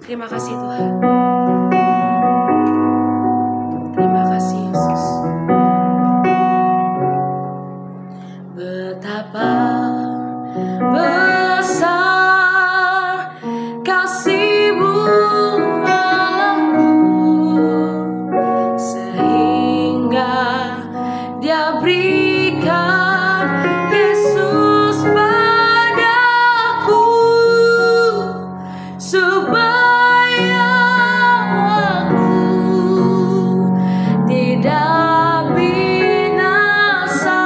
Terima kasih Tuhan. Terima kasih Yesus. Betapa besar kasih-Mu Allahku, sehingga Dia berikan Yesus padaku, supaya aku tidak binasa,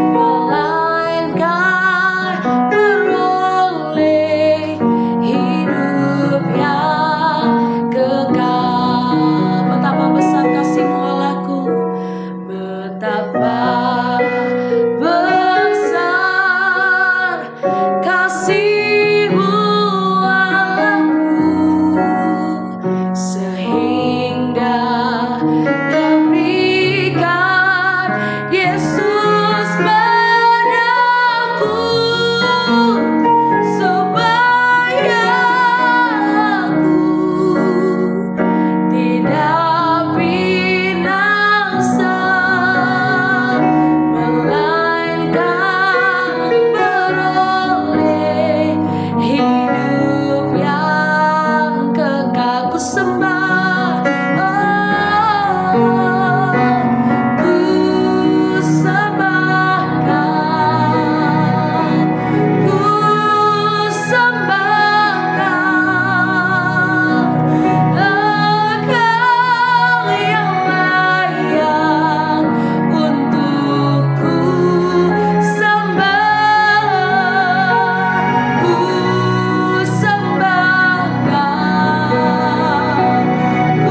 melainkan beroleh hidup yang kekal. Betapa besar kasih-Mu Allahku, betapa besar kasih-Mu Allahku, sehingga Dia berikan Yesus padaku, supaya aku tidak binasa, melainkan beroleh hidup yang kekal. Ku sembah, ku sembahkan, ku sembahkan Engkau yang layak untuk ku sembah. Ku sembahkan, ku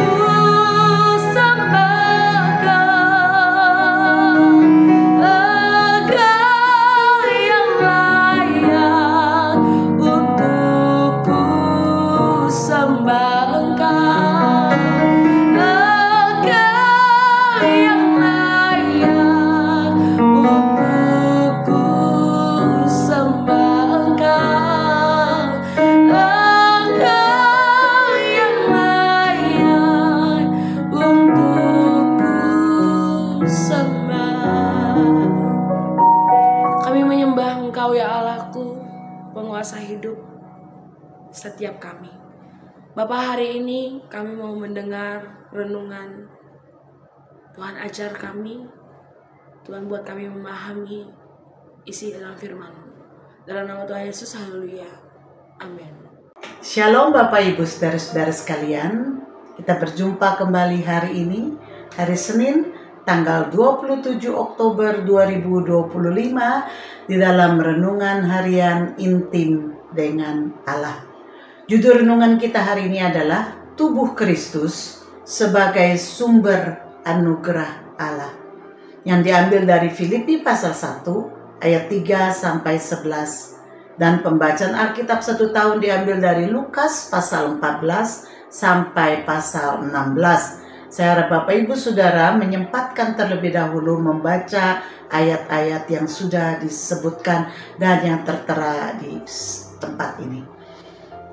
sembahkan Engkau yang layak untuk ku sembahkan, Engkau yang layak untuk ku sembahkan, Engkau yang layak untuk ku sembah. Kami menyembah Engkau ya Allahku, penguasa hidup setiap kami. Bapa, hari ini kami mau mendengar renungan. Tuhan ajar kami, Tuhan buat kami memahami isi dalam firman-Mu. Dalam nama Tuhan Yesus, haleluya. Amin. Shalom Bapak Ibu saudara-saudara sekalian. Kita berjumpa kembali hari ini, hari Senin, tanggal 27 Oktober 2025 di dalam renungan harian intim dengan Allah. Judul renungan kita hari ini adalah Tubuh Kristus sebagai sumber anugerah Allah, yang diambil dari Filipi pasal 1 ayat 3 sampai 11. Dan pembacaan Alkitab satu tahun diambil dari Lukas pasal 14 sampai pasal 16. Saya harap Bapak Ibu Saudara menyempatkan terlebih dahulu membaca ayat-ayat yang sudah disebutkan dan yang tertera di tempat ini.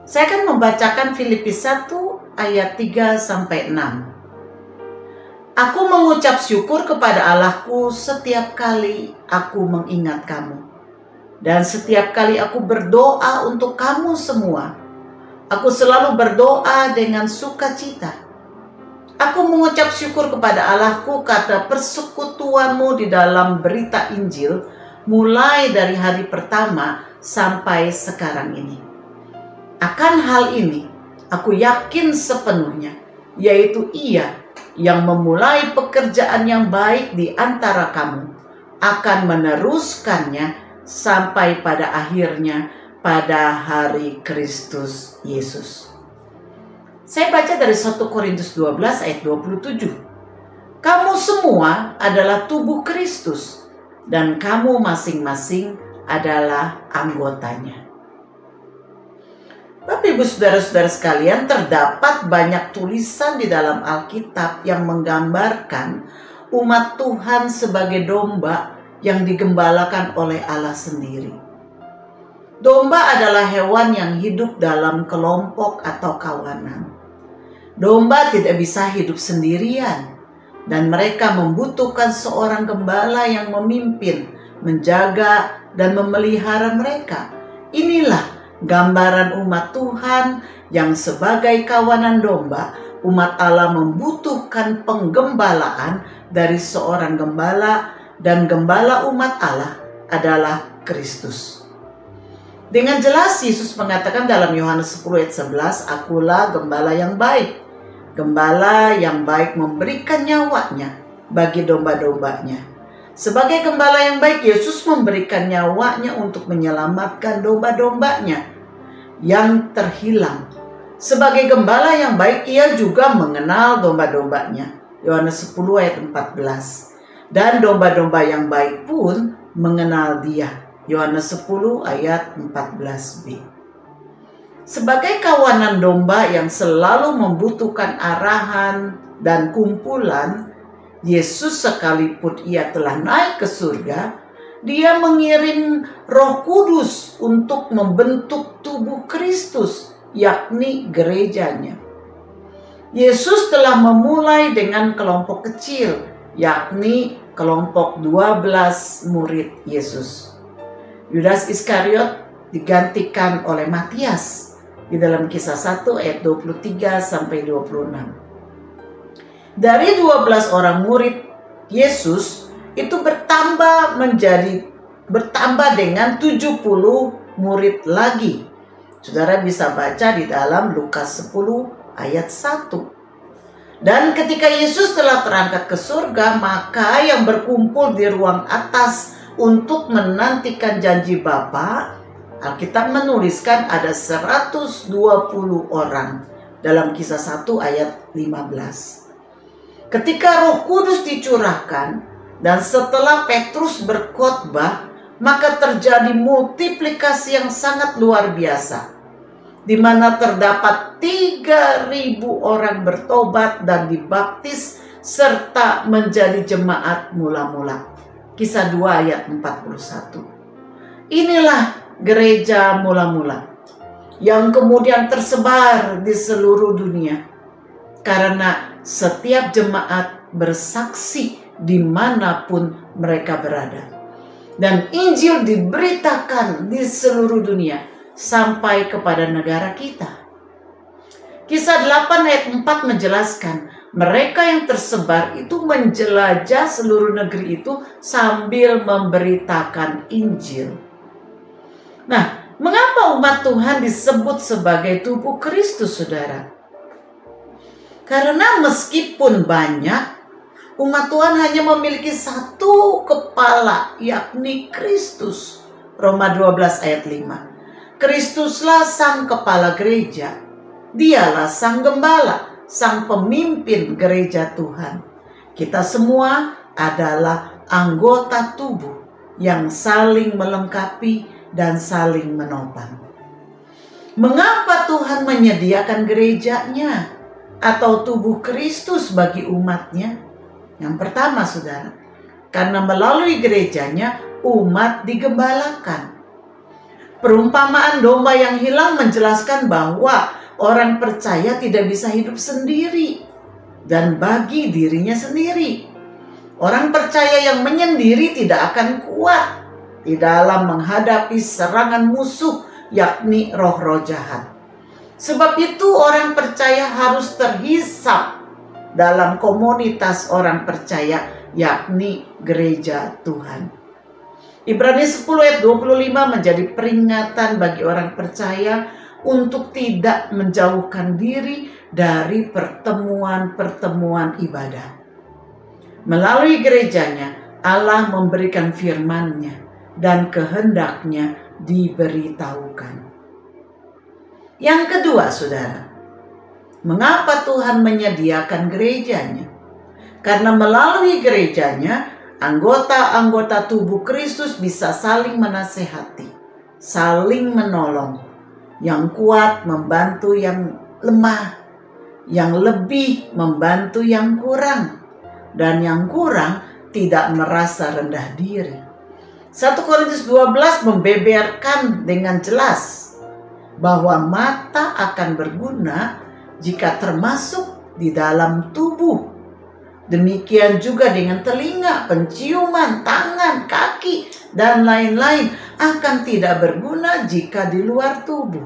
Saya akan membacakan Filipi 1 ayat 3 sampai 6. Aku mengucap syukur kepada Allahku setiap kali aku mengingat kamu. Dan setiap kali aku berdoa untuk kamu semua, aku selalu berdoa dengan sukacita. Aku mengucap syukur kepada Allahku karena persekutuanmu di dalam berita Injil, mulai dari hari pertama sampai sekarang ini. Akan hal ini, aku yakin sepenuhnya, yaitu Ia yang memulai pekerjaan yang baik di antara kamu akan meneruskannya sampai pada akhirnya pada hari Kristus Yesus. Saya baca dari 1 Korintus 12 ayat 27. Kamu semua adalah tubuh Kristus dan kamu masing-masing adalah anggotanya. Bapak Ibu Saudara-saudara sekalian, terdapat banyak tulisan di dalam Alkitab yang menggambarkan umat Tuhan sebagai domba yang digembalakan oleh Allah sendiri. Domba adalah hewan yang hidup dalam kelompok atau kawanan. Domba tidak bisa hidup sendirian, dan mereka membutuhkan seorang gembala yang memimpin, menjaga, dan memelihara mereka. Inilah gambaran umat Tuhan yang sebagai kawanan domba. Umat Allah membutuhkan penggembalaan dari seorang gembala, dan gembala umat Allah adalah Kristus. Dengan jelas Yesus mengatakan dalam Yohanes 10 ayat 11, "Akulah gembala yang baik. Gembala yang baik memberikan nyawanya bagi domba-dombanya." Sebagai gembala yang baik, Yesus memberikan nyawanya untuk menyelamatkan domba-dombanya yang terhilang. Sebagai gembala yang baik, ia juga mengenal domba-dombanya. Yohanes 10 ayat 14. Dan domba-domba yang baik pun mengenal dia. Yohanes 10 ayat 14b. Sebagai kawanan domba yang selalu membutuhkan arahan dan kumpulan, Yesus sekalipun ia telah naik ke surga, dia mengirim Roh Kudus untuk membentuk tubuh Kristus, yakni gerejanya. Yesus telah memulai dengan kelompok kecil, yakni kelompok 12 murid Yesus. Yudas Iskariot digantikan oleh Matias di dalam Kisah 1 ayat 23 sampai 26. Dari 12 orang murid Yesus itu bertambah dengan 70 murid lagi. Saudara bisa baca di dalam Lukas 10 ayat 1. Dan ketika Yesus telah terangkat ke surga, maka yang berkumpul di ruang atas untuk menantikan janji Bapa, Alkitab menuliskan ada 120 orang dalam Kisah 1 ayat 15. Ketika Roh Kudus dicurahkan dan setelah Petrus berkhotbah, maka terjadi multiplikasi yang sangat luar biasa, di mana terdapat 3.000 orang bertobat dan dibaptis serta menjadi jemaat mula-mula. Kisah 2 ayat 41. Inilah gereja mula-mula yang kemudian tersebar di seluruh dunia, karena setiap jemaat bersaksi dimanapun mereka berada. Dan Injil diberitakan di seluruh dunia sampai kepada negara kita. Kisah 8 ayat 4 menjelaskan, mereka yang tersebar itu menjelajah seluruh negeri itu sambil memberitakan Injil. Nah, mengapa umat Tuhan disebut sebagai tubuh Kristus, saudara? Karena meskipun banyak, umat Tuhan hanya memiliki satu kepala, yakni Kristus. Roma 12 ayat 5. Kristuslah sang kepala gereja. Dialah sang gembala, sang pemimpin gereja Tuhan. Kita semua adalah anggota tubuh yang saling melengkapi dan saling menopang. Mengapa Tuhan menyediakan gerejanya atau tubuh Kristus bagi umatnya? Yang pertama, saudara, karena melalui gerejanya umat digembalakan. Perumpamaan domba yang hilang menjelaskan bahwa orang percaya tidak bisa hidup sendiri dan bagi dirinya sendiri. Orang percaya yang menyendiri tidak akan kuat di dalam menghadapi serangan musuh, yakni roh-roh jahat. Sebab itu orang percaya harus terhisap dalam komunitas orang percaya, yakni gereja Tuhan. Ibrani 10 ayat 25 menjadi peringatan bagi orang percaya untuk tidak menjauhkan diri dari pertemuan-pertemuan ibadah. Melalui gerejanya, Allah memberikan firman-Nya dan kehendaknya diberitahukan. Yang kedua, saudara, mengapa Tuhan menyediakan gerejanya? Karena melalui gerejanya, anggota-anggota tubuh Kristus bisa saling menasehati, saling menolong. Yang kuat membantu yang lemah, yang lebih membantu yang kurang, dan yang kurang tidak merasa rendah diri. 1 Korintus 12 membeberkan dengan jelas bahwa mata akan berguna jika termasuk di dalam tubuh. Demikian juga dengan telinga, penciuman, tangan, kaki, dan lain-lain akan tidak berguna jika di luar tubuh.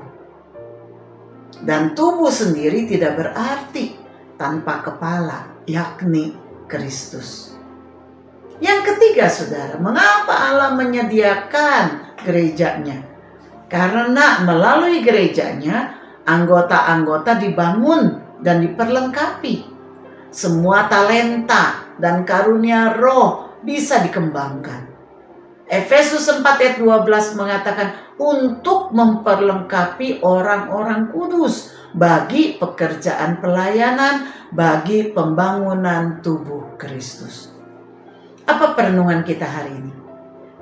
Dan tubuh sendiri tidak berarti tanpa kepala, yakni Kristus. Yang ketiga, saudara, mengapa Allah menyediakan gerejanya? Karena melalui gerejanya, anggota-anggota dibangun dan diperlengkapi. Semua talenta dan karunia roh bisa dikembangkan. Efesus 4 ayat 12 mengatakan untuk memperlengkapi orang-orang kudus bagi pekerjaan pelayanan, bagi pembangunan tubuh Kristus. Apa perenungan kita hari ini?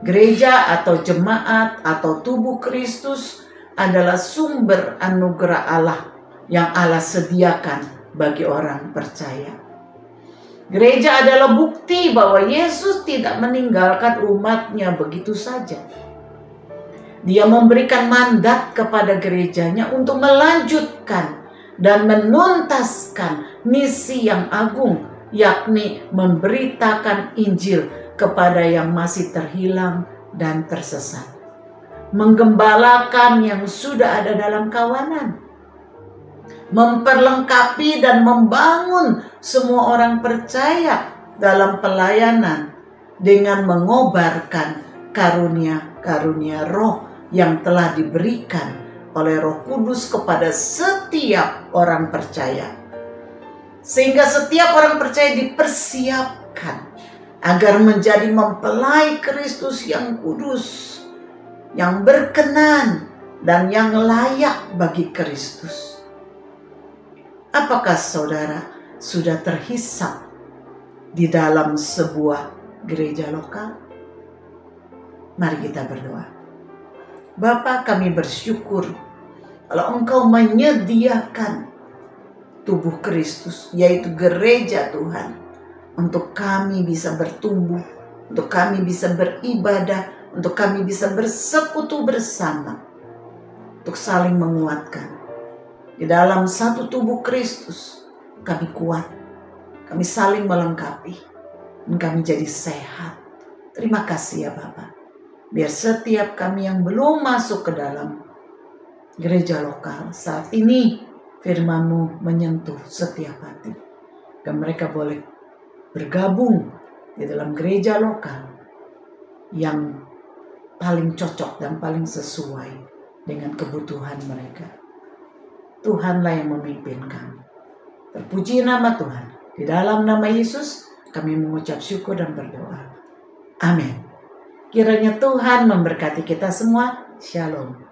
Gereja atau jemaat atau tubuh Kristus adalah sumber anugerah Allah yang Allah sediakan bagi orang percaya. Gereja adalah bukti bahwa Yesus tidak meninggalkan umatnya begitu saja. Dia memberikan mandat kepada gerejanya untuk melanjutkan dan menuntaskan misi yang agung, yakni memberitakan Injil kepada yang masih terhilang dan tersesat. Menggembalakan yang sudah ada dalam kawanan. Memperlengkapi dan membangun semua orang percaya dalam pelayanan dengan mengobarkan karunia-karunia roh yang telah diberikan oleh Roh Kudus kepada setiap orang percaya. Sehingga setiap orang percaya dipersiapkan agar menjadi mempelai Kristus yang kudus, yang berkenan, dan yang layak bagi Kristus. Apakah saudara sudah terhisap di dalam sebuah gereja lokal? Mari kita berdoa. Bapa, kami bersyukur kalau Engkau menyediakan tubuh Kristus, yaitu gereja Tuhan, untuk kami bisa bertumbuh, untuk kami bisa beribadah, untuk kami bisa bersekutu bersama, untuk saling menguatkan. Di dalam satu tubuh Kristus, kami kuat, kami saling melengkapi, dan kami jadi sehat. Terima kasih ya Bapa. Biar setiap kami yang belum masuk ke dalam gereja lokal saat ini, firman-Mu menyentuh setiap hati. Dan mereka boleh bergabung di dalam gereja lokal yang paling cocok dan paling sesuai dengan kebutuhan mereka. Tuhanlah yang memimpin kami. Terpuji nama Tuhan. Di dalam nama Yesus kami mengucap syukur dan berdoa. Amin. Kiranya Tuhan memberkati kita semua. Shalom.